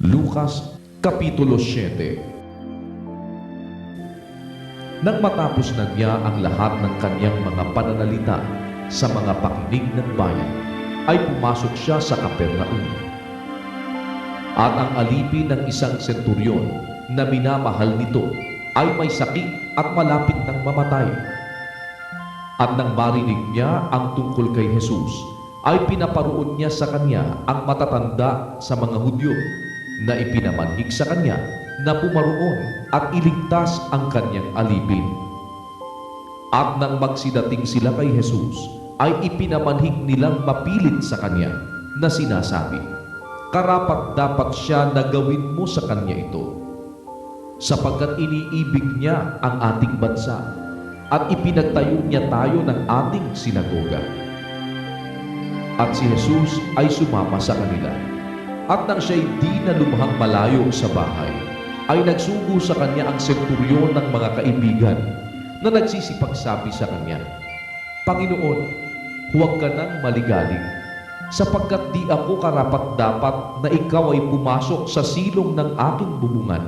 Lucas Kapitulo 7. Nang matapos na niya ang lahat ng kanyang mga pananalita sa mga pakinig ng bayan, ay pumasok siya sa Capernaum. At ang alipin ng isang senturyon na minamahal nito ay may sakit at malapit ng mamatay. At nang marinig niya ang tungkol kay Jesus, ay pinaparoon niya sa kanya ang matatanda sa mga Hudyo na ipinamanhik sa kanya na pumaroon at iligtas ang kanyang alipin. At nang magsidating sila kay Jesus, ay ipinamanhik nilang mapilit sa kanya na sinasabi, "Karapat-dapat siya na gawin mo sa kanya ito, sapagkat iniibig niya ang ating bansa at ipinagtayo niya tayo ng ating sinagoga." At si Jesus ay sumama sa kanila. At nang siya'y di na lumahang malayo sa bahay, ay nagsugo sa kanya ang senturyon ng mga kaibigan na nagsisipagsabi sa kanya, "Panginoon, huwag ka nang maligalig, sapagkat di ako karapat-dapat na ikaw ay pumasok sa silong ng aking bubungan.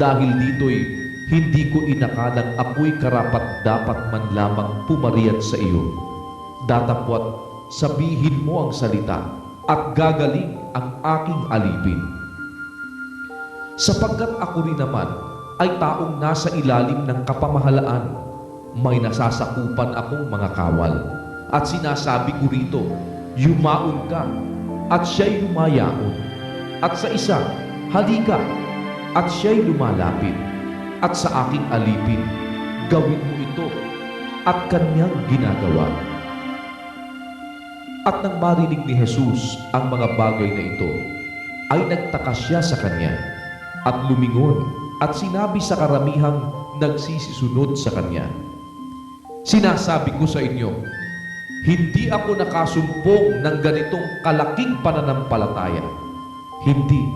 Dahil dito'y hindi ko inakalang ako'y karapat-dapat man lamang pumariat sa iyo. Datapwat sabihin mo ang salita at gagaling ang aking alipin. Sapagkat ako rin naman ay taong nasa ilalim ng kapamahalaan, may nasasakupan akong mga kawal. At sinasabi ko rito, yumaon ka, at siya'y lumayaon. At sa isa, halika, at siya'y lumalapit. At sa aking alipin, gawin mo ito, at kanyang ginagawa." At nang marinig ni Jesus ang mga bagay na ito, ay nagtaka siya sa kanya at lumingon at sinabi sa karamihang nagsisisunod sa kanya, "Sinasabi ko sa inyo, hindi ako nakasumpong ng ganitong kalaking pananampalataya, hindi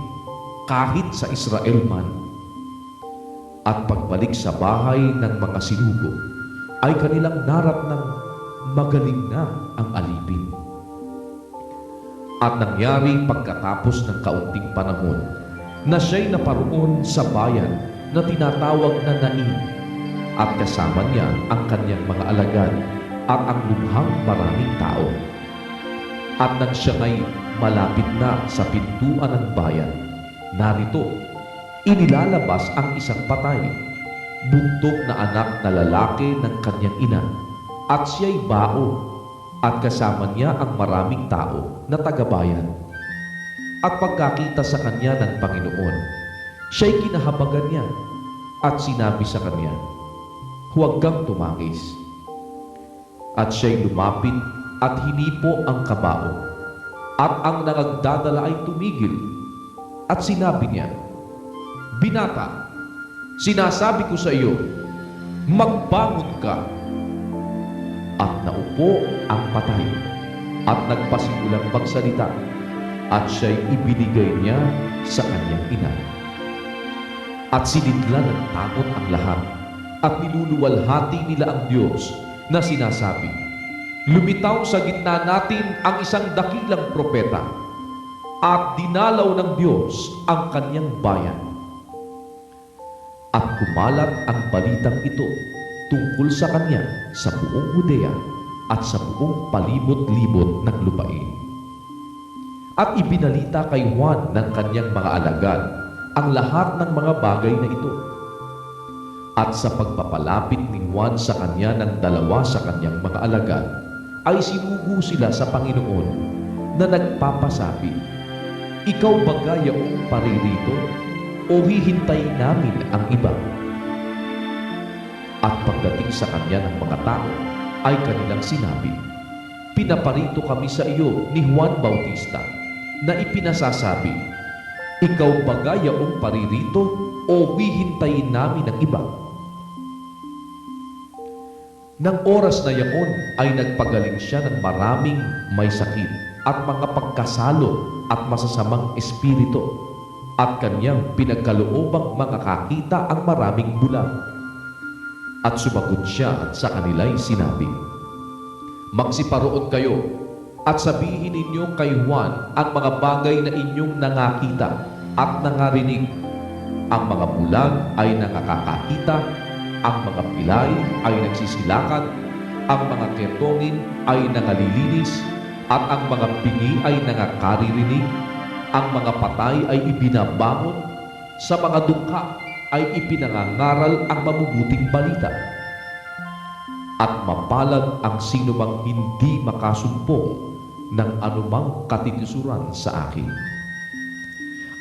kahit sa Israel man." At pagbalik sa bahay ng mga sinugo, ay kanilang naratnang magaling na ang alipin. At nangyari pagkatapos ng kaunting panahon na siya'y naparoon sa bayan na tinatawag na Nain, at kasama niya ang kanyang mga alagad at ang lubhang maraming tao. At nang siya ay malapit na sa pintuan ng bayan, narito, inilalabas ang isang patay, buntok na anak na lalaki ng kanyang ina, at siya'y bao, at kasama niya ang maraming tao na tagabayan. At pagkakita sa kanya ng Panginoon, siya'y kinahabagan niya at sinabi sa kanya, "Huwag kang tumangis." At siya'y lumapit at hinipo ang kabao, at ang nangagdadala ay tumigil. At sinabi niya, "Binata, sinasabi ko sa iyo, magbangon ka." At naupo ang patay at nagpasimulang magsalita, at siya'y ibinigay niya sa kanyang ina. At sinidla ng takot ang lahat at niluluwalhati nila ang Diyos na sinasabi, "Lumitaw sa gitna natin ang isang dakilang propeta, at dinalaw ng Diyos ang kanyang bayan." At kumalat ang balitang ito tungkol sa kanya sa buong Judea at sa buong palibot-libot ng lupain. At ibinalita kay Juan ng kanyang mga alagad ang lahat ng mga bagay na ito. At sa pagpapalapit ni Juan sa kanya ng dalawa sa kanyang mga alagad, ay sinugo sila sa Panginoon na nagpapasabi, "Ikaw ba yaong paririto o hihintayin namin ang iba?" At pagdating sa kanya ng mga tao, ay kanilang sinabi, "Pinaparito kami sa iyo ni Juan Bautista na ipinasasabi, ikaw ba yaong paririto o hihintayin namin ang iba?" Nang oras na yaon ay nagpagaling siya ng maraming may sakit at mga pagkasalo at masasamang espiritu, at kanyang pinagkaloobang makakakita ang maraming bulag. At sumagot siya at sa kanila'y sinabi, "Magsiparoon kayo At sabihin ninyo kay Juan ang mga bagay na inyong nangakita at nangarinig. Ang mga bulag ay nakakakita, ang mga pilay ay nagsisilakan, ang mga ketongin ay nangalilinis, at ang mga bingi ay nangakaririnig, ang mga patay ay ibinabangon, sa mga dukha ay ipinangangaral ang mabubuting balita. At mapalad ang sinumang hindi makasumpong ng anumang katitisuran sa akin.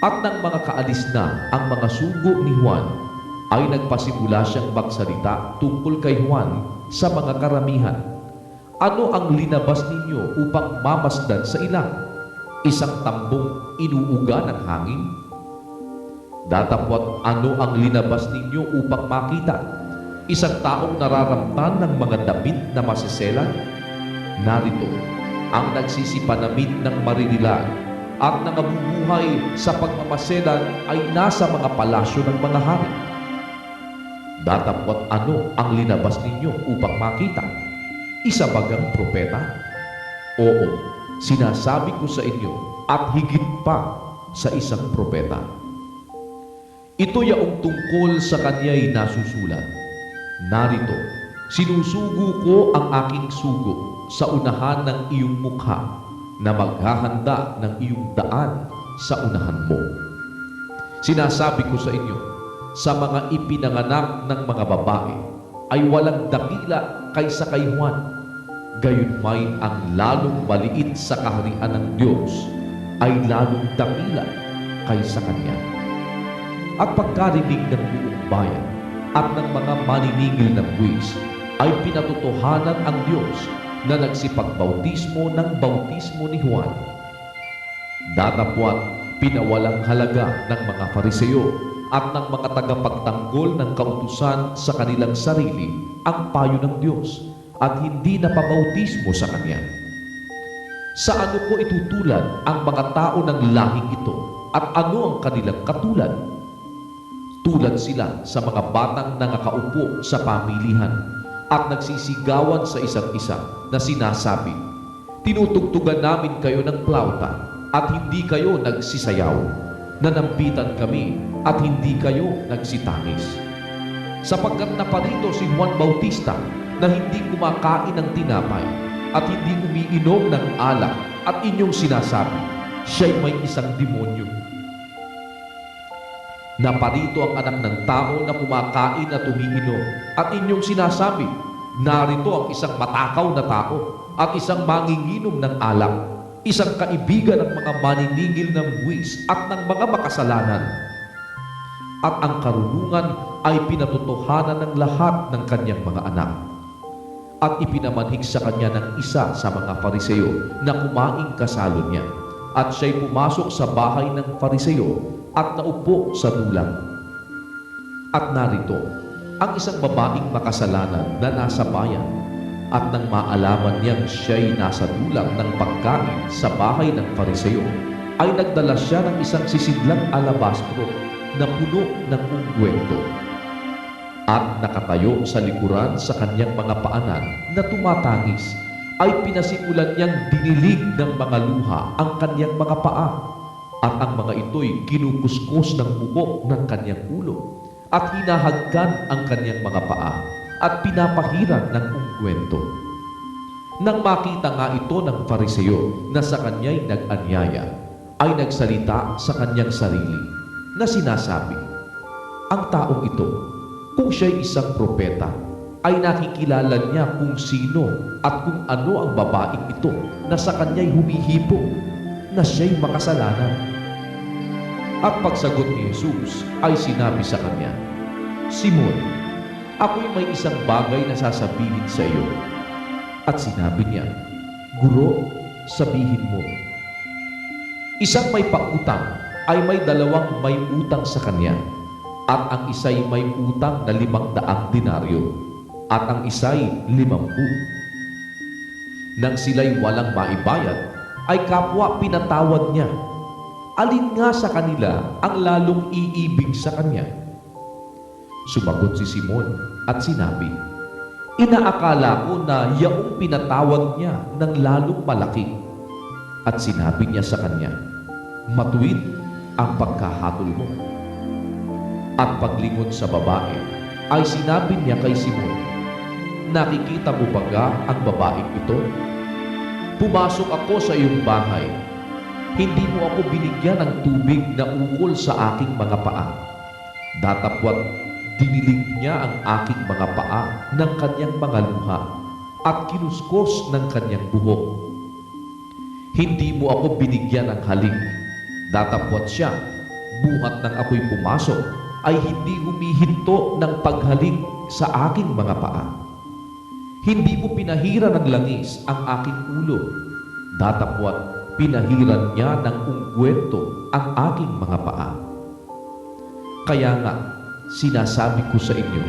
At nang mga kaalis na ang mga sugo ni Juan, ay nagpasimula siyang magsalita tungkol kay Juan sa mga karamihan. Ano ang linabas ninyo upang mamasdan sa ilang? Isang tambong inuuga ng hangin? Datapwat ano ang linabas ninyo upang makita? Isang taong nararamtan ng mga damit na masiselan? Narito, ang nagsisipanamit ng marinilag at nangabubuhay sa pagmamaselan ay nasa mga palasyo ng mga hari. Datapwat ano ang linabas ninyo upang makita? Isa bagang propeta? Oo, sinasabi ko sa inyo at higit pa sa isang propeta. Ito yaong tungkol sa kanya'y nasusulat. Narito, sinusugo ko ang aking sugo sa unahan ng iyong mukha na maghahanda ng iyong daan sa unahan mo. Sinasabi ko sa inyo, sa mga ipinanganak ng mga babae ay walang dakila kaysa kay Juan. Gayunmay ang lalong maliit sa kaharian ng Diyos ay lalong dakila kaysa kanya. At pagkarinig ng buong bayan at ng mga maniningil ng buwis ay pinatotohanan ang Diyos na nagsipagbautismo ng bautismo ni Juan. Datapwat pinawalang halaga ng mga Fariseo at ng mga tagapagtanggol ng kautusan sa kanilang sarili ang payo ng Diyos at hindi na pabautismo sa Kanya. Sa ano ko itutulad ang mga tao ng lahing ito at ano ang kanilang katulad? Tulad sila sa mga batang nangakaupo sa pamilihan at nagsisigawan sa isa't isa na sinasabi, tinutugtugan namin kayo ng plauta at hindi kayo nagsisayaw. Nanambitan kami at hindi kayo nagsitangis. Sapagkat naparito si Juan Bautista na hindi kumakain ng tinapay at hindi umiinom ng alak at inyong sinasabi, siya'y may isang demonyo. Naparito ang anak ng tao na kumakain at umiinom at inyong sinasabi, narito ang isang matakaw na tao at isang manginginom ng alak, isang kaibigan ng mga maniningil ng buwis at ng mga makasalanan. At ang karunungan ay pinatotohanan ng lahat ng kanyang mga anak. At ipinamanhik sa kanya ng isa sa mga Fariseo na kumaing kasalo niya. At siya'y pumasok sa bahay ng Fariseo at naupo sa dulang. At narito, ang isang babaeng makasalanan na nasa bayan. At nang maalaman niyang siya'y nasa dulang ng pagkain sa bahay ng Fariseo, ay nagdala siya ng isang sisidlang alabastro na puno ng ungwento. At nakatayo sa likuran sa kanyang mga paanan na tumatangis, ay pinasimulan niyang dinilig ng mga luha ang kanyang mga paa. At ang mga ito'y kinukuskus ng buhok ng kanyang ulo at hinahagkan ang kanyang mga paa at pinapahiran ng ungwento. Nang makita nga ito ng Fariseo na sa kanya'y nag-anyaya, ay nagsalita sa kanyang sarili na sinasabi, ang taong ito, kung siya'y isang propeta, ay nakikilala niya kung sino at kung ano ang babaeng ito na sa kanya'y humihipo na siya'y makasalanan. At pagsagot ni Jesus ay sinabi sa kanya, Simon, ako'y may isang bagay na sasabihin sa iyo. At sinabi niya, Guro, sabihin mo. Isang may pautang ay may dalawang may utang sa kanya, at ang isa'y may utang na 500 denaryo, at ang isa'y 50. Nang sila'y walang maibayad, ay kapwa pinatawad niya. Alin nga sa kanila ang lalong iibig sa kanya? Sumagot si Simon at sinabi, Inaakala ko na yaong pinatawad niya ng lalong malaki At sinabi niya sa kanya, "Matuwid ang pagkahatol mo." At paglingon sa babae, ay sinabi niya kay Simon, "Nakikita mo ba ga ang babaeng ito? Pumasok ako sa iyong bahay. Hindi mo ako binigyan ng tubig na ukol sa aking mga paa. Datapwat dinilig niya ang aking mga paa ng kanyang mga luha at kinuskos ng kanyang buhok. Hindi mo ako binigyan ng halik. Datapwat siya, buhat ng ako'y pumasok, ay hindi humihinto ng paghalik sa aking mga paa. Hindi mo pinahira ng langis ang aking ulo. Datapwat pinahiran niya ng ungkwento ang aking mga paa. Kaya nga, sinasabi ko sa inyo,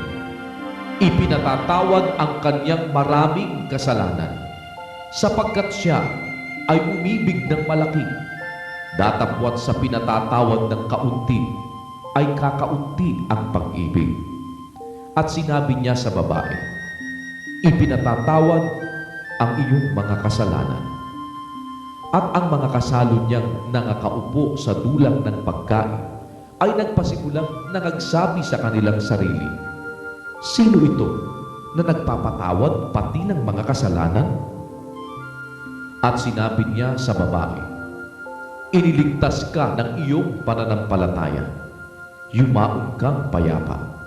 ipinatatawad ang kanyang maraming kasalanan, sapagkat siya ay umibig ng malaki. Datapwat sa pinatatawad ng kaunti, ay kakaunti ang pag-ibig." At sinabi niya sa babae, "Ipinatatawad ang iyong mga kasalanan." At ang mga kasalo niyang nangakaupo sa dulang ng pagkain ay nagpasimulang nangagsabi sa kanilang sarili, "Sino ito na nagpapatawad pati ng mga kasalanan?" At sinabi niya sa babae, "Iniligtas ka ng iyong pananampalataya. Yumaon kang payapa."